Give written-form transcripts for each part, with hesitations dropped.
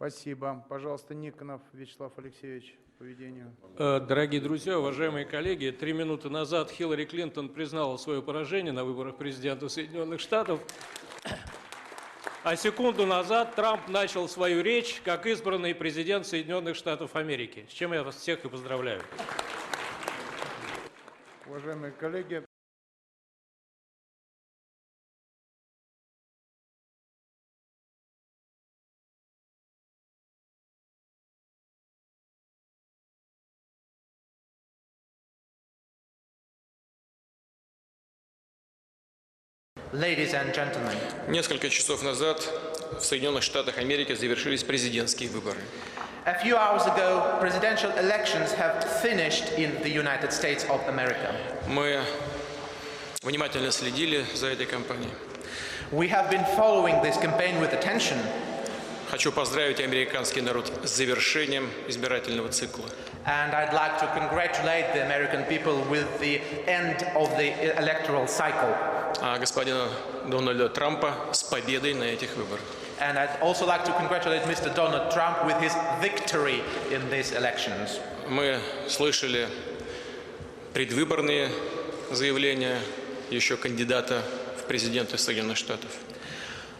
Спасибо. Пожалуйста, Никонов Вячеслав Алексеевич, по ведению. Дорогие друзья, уважаемые коллеги, 3 минуты назад Хиллари Клинтон признала свое поражение на выборах президента Соединенных Штатов, а секунду назад Трамп начал свою речь как избранный президент Соединенных Штатов Америки, с чем я вас всех и поздравляю. Уважаемые коллеги, Ladies and gentlemen, Несколько часов назад в Соединенных Штатах Америки завершились президентские выборы. a few hours ago, presidential elections have finished in the United States of America. Мы внимательно следили за этой кампанией. We have been following this campaign with attention. Хочу поздравить американский народ с завершением избирательного цикла. And I'd like to congratulate the American people with the end of the electoral cycle. А господина Дональда Трампа с победой на этих выборах. And I'd also like to congratulate Mr. Donald Trump with his victory in these elections. Мы слышали предвыборные заявления еще кандидата в президенты Соединенных Штатов.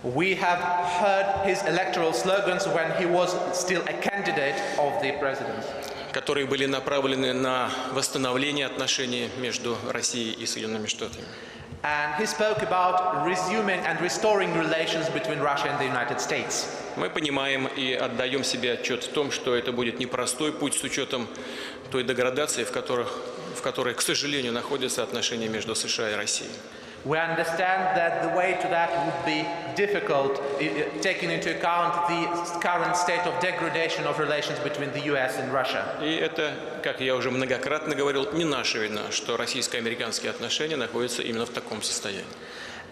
We have heard his electoral slogans when he was still a candidate of the presidency, Которые были направлены на восстановление отношений между Россией и Соединенными Штатами. and he spoke about resuming and restoring relations between Russia and the United States. Мы понимаем и отдаем себе отчет в том, что это будет непростой путь с учетом той деградации, в которой, к сожалению, находятся отношения между США и Россией. We understand that the way to that would be difficult, taking into account the current state of degradation of relations between the US and Russia. И это, как я уже многократно говорил, не наша вина, что российско-американские отношения находятся именно в таком состоянии.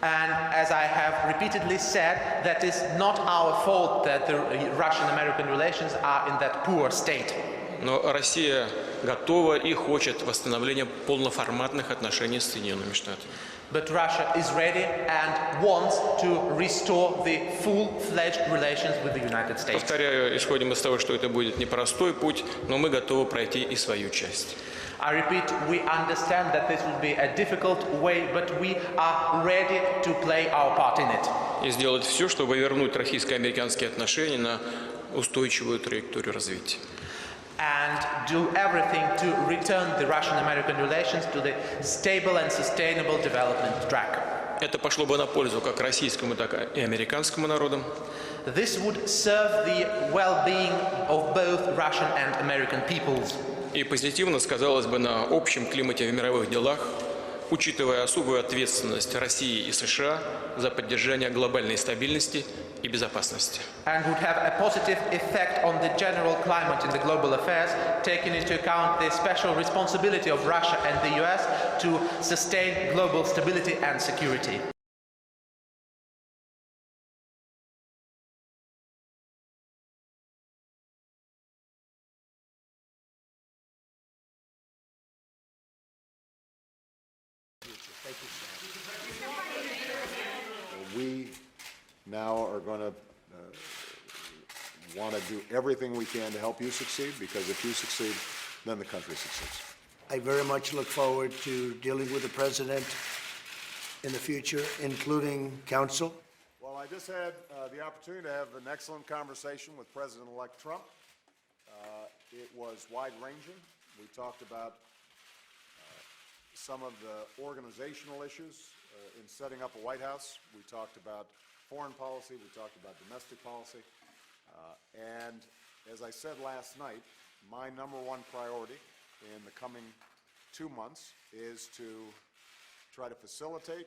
And as I have repeatedly said, that is not our fault that the Russian-American relations are in that poor state. Но Россия готова и хочет восстановления полноформатных отношений с Соединенными Штатами. But Russia is ready and wants to restore the full-fledged relations with the United States. Повторяю, исходим из того, что это будет непростой путь, но мы готовы пройти и свою часть. I repeat, we understand that this will be a difficult way, but we are ready to play our part in it. И сделать все, чтобы вернуть российско-американские отношения на устойчивую траекторию развития. And do everything to return the Russian-American relations to the stable and sustainable development track. Это пошло бы на пользу как российскому, так и американскому народам. This would serve the well-being of both Russian and American peoples. И позитивно сказалось бы на общем климате в мировых делах, учитывая особую ответственность России и США за поддержание глобальной стабильности и безопасности. And would have a positive effect on the general climate in the global affairs, taking into account the special responsibility of Russia and the US to sustain global stability and security. We now are going to want to do everything we can to help you succeed, because if you succeed, then the country succeeds. I very much look forward to dealing with the president in the future, including counsel. Well, I just had the opportunity to have an excellent conversation with President-elect Trump. It was wide-ranging. We talked about some of the organizational issues in setting up a White House. We talked about foreign policy. We talked about domestic policy. And as I said last night, my number one priority in the coming 2 months is to try to facilitate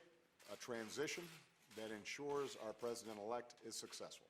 a transition that ensures our president-elect is successful.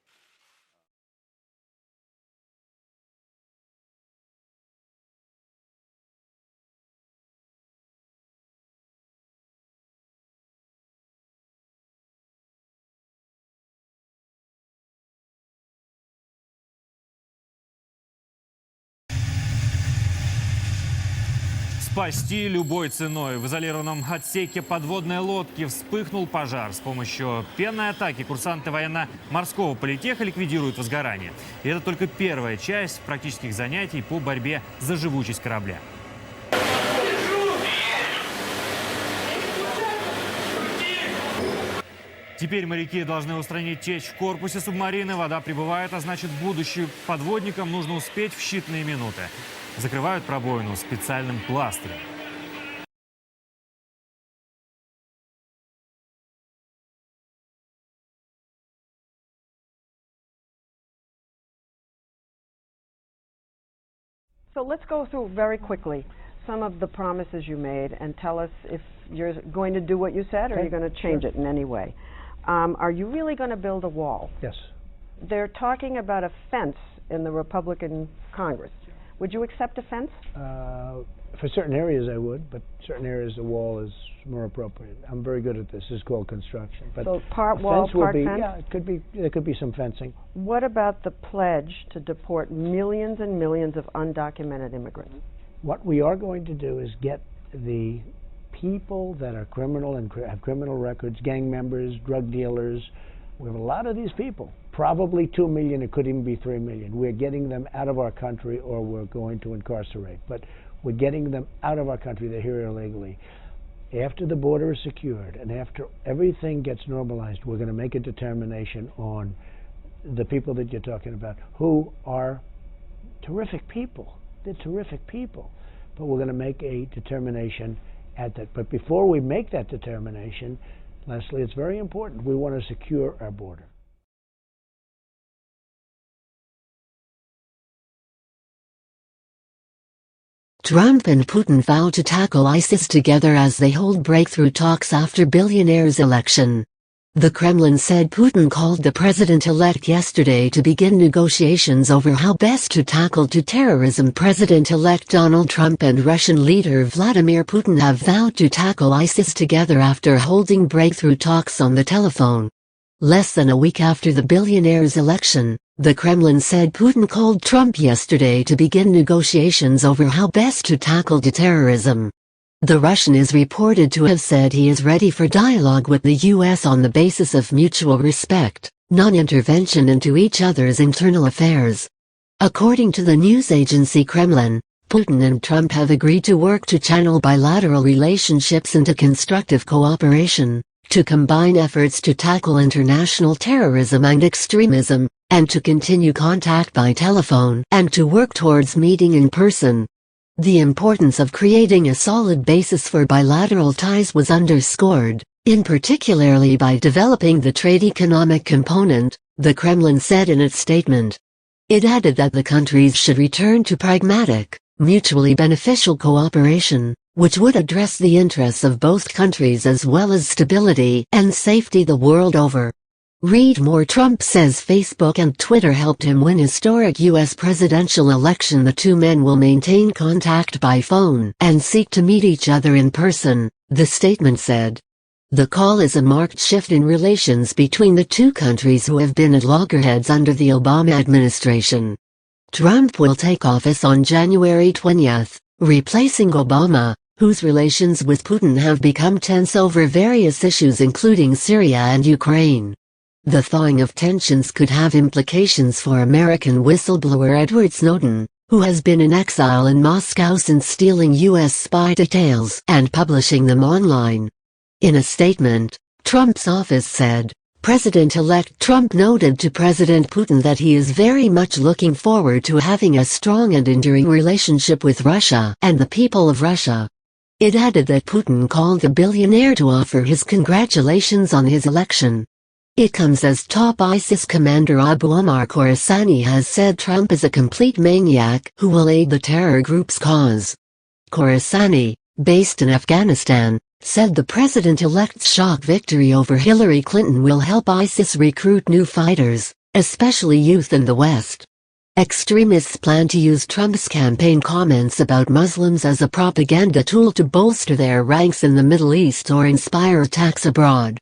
Спасти любой ценой. В изолированном отсеке подводной лодки вспыхнул пожар. С помощью пенной атаки курсанты военно-морского политеха ликвидируют возгорание. И это только первая часть практических занятий по борьбе за живучесть корабля. Теперь моряки должны устранить течь в корпусе субмарины. Вода прибывает, а значит, будущим подводникам нужно успеть в считанные минуты. Закрывают пробоину специальным пластырем. So let's go through very quickly some of the promises you made and tell us if you're going to do what you said or you're going to change it in any way. Are you really going to build a wall? Yes. They're talking about a fence in the Republican Congress. Would you accept a fence? For certain areas I would, but certain areas the wall is more appropriate. I'm very good at this. This is called construction. But So part a wall, fence will part be, fence? yeah, it could be. There could be some fencing. What about the pledge to deport millions and millions of undocumented immigrants? What we are going to do is get the people that are criminal and have criminal records, gang members, drug dealers. We have a lot of these people. Probably 2 million. It could even be 3 million. We're getting them out of our country, or we're going to incarcerate. But we're getting them out of our country. They're here illegally. After the border is secured and after everything gets normalized, we're going to make a determination on the people that you're talking about, who are terrific people. They're terrific people. But we're going to make a determination at that. But before we make that determination, Leslie, it's very important. We want to secure our border. Trump and Putin vow to tackle ISIS together as they hold breakthrough talks after billionaire's election. The Kremlin said Putin called the president-elect yesterday to begin negotiations over how best to tackle terrorism. President-elect Donald Trump and Russian leader Vladimir Putin have vowed to tackle ISIS together after holding breakthrough talks on the telephone. Less than a week after the billionaire's election, the Kremlin said Putin called Trump yesterday to begin negotiations over how best to tackle terrorism. The Russian is reported to have said he is ready for dialogue with the U.S. on the basis of mutual respect, non-intervention into each other's internal affairs. According to the news agency Kremlin, Putin and Trump have agreed to work to channel bilateral relationships into constructive cooperation, to combine efforts to tackle international terrorism and extremism, and to continue contact by telephone, and to work towards meeting in person. The importance of creating a solid basis for bilateral ties was underscored, in particularly by developing the trade economic component, the Kremlin said in its statement. It added that the countries should return to pragmatic, mutually beneficial cooperation, which would address the interests of both countries as well as stability and safety the world over. Read more. Trump says Facebook and Twitter helped him win historic U.S. presidential election. The two men will maintain contact by phone and seek to meet each other in person, the statement said. The call is a marked shift in relations between the two countries who have been at loggerheads under the Obama administration. Trump will take office on January 20, replacing Obama, whose relations with Putin have become tense over various issues including Syria and Ukraine. The thawing of tensions could have implications for American whistleblower Edward Snowden, who has been in exile in Moscow since stealing U.S. spy details and publishing them online. In a statement, Trump's office said, President-elect Trump noted to President Putin that he is very much looking forward to having a strong and enduring relationship with Russia and the people of Russia. It added that Putin called the billionaire to offer his congratulations on his election. It comes as top ISIS commander Abu Omar Khorassani has said Trump is a complete maniac who will aid the terror group's cause. Khorassani, based in Afghanistan, said the president-elect's shock victory over Hillary Clinton will help ISIS recruit new fighters, especially youth in the West. Extremists plan to use Trump's campaign comments about Muslims as a propaganda tool to bolster their ranks in the Middle East or inspire attacks abroad.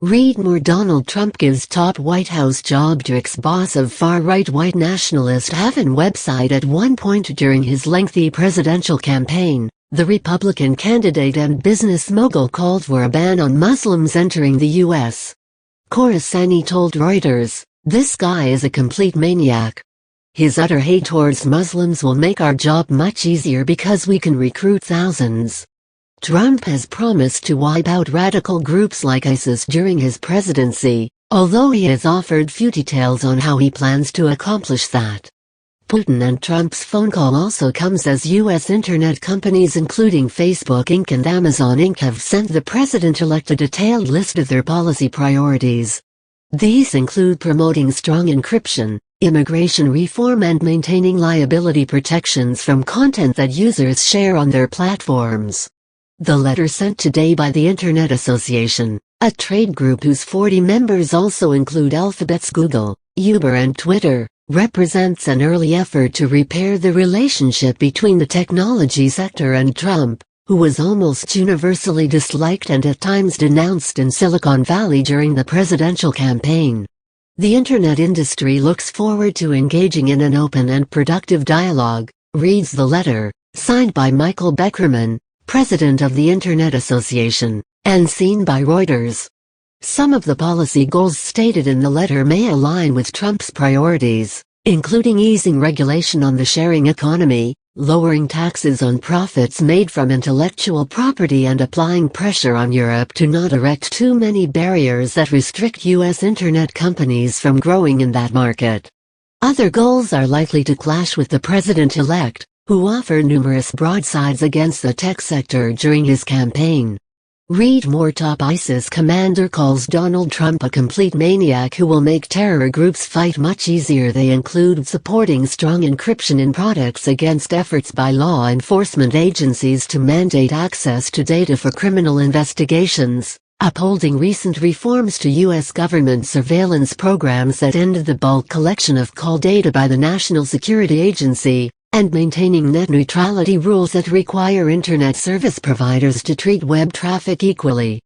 Read more. Donald Trump gives top White House job to ex-boss of far-right white nationalist Haven website at one point during his lengthy presidential campaign, The Republican candidate and business mogul called for a ban on Muslims entering the U.S. Khorassani told Reuters, "This guy is a complete maniac. His utter hate towards Muslims will make our job much easier because we can recruit thousands." Trump has promised to wipe out radical groups like ISIS during his presidency, although he has offered few details on how he plans to accomplish that. Putin and Trump's phone call also comes as U.S. internet companies including Facebook Inc. and Amazon Inc. have sent the president-elect a detailed list of their policy priorities. These include promoting strong encryption, immigration reform and maintaining liability protections from content that users share on their platforms. The letter sent today by the Internet Association, a trade group whose 40 members also include Alphabet's Google, Uber and Twitter, represents an early effort to repair the relationship between the technology sector and Trump, who was almost universally disliked and at times denounced in Silicon Valley during the presidential campaign. The Internet industry looks forward to engaging in an open and productive dialogue, reads the letter, signed by Michael Beckerman, president of the Internet Association, and seen by Reuters. Some of the policy goals stated in the letter may align with Trump's priorities, including easing regulation on the sharing economy, lowering taxes on profits made from intellectual property and applying pressure on Europe to not erect too many barriers that restrict U.S. internet companies from growing in that market. Other goals are likely to clash with the president-elect, who offered numerous broadsides against the tech sector during his campaign. Read more. Top ISIS commander calls Donald Trump a complete maniac who will make terror groups fight much easier. They include supporting strong encryption in products against efforts by law enforcement agencies to mandate access to data for criminal investigations, upholding recent reforms to U.S. government surveillance programs that ended the bulk collection of call data by the National Security Agency, and maintaining net neutrality rules that require Internet service providers to treat web traffic equally.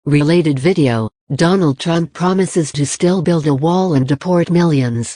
Related video, Donald Trump promises to still build a wall and deport millions.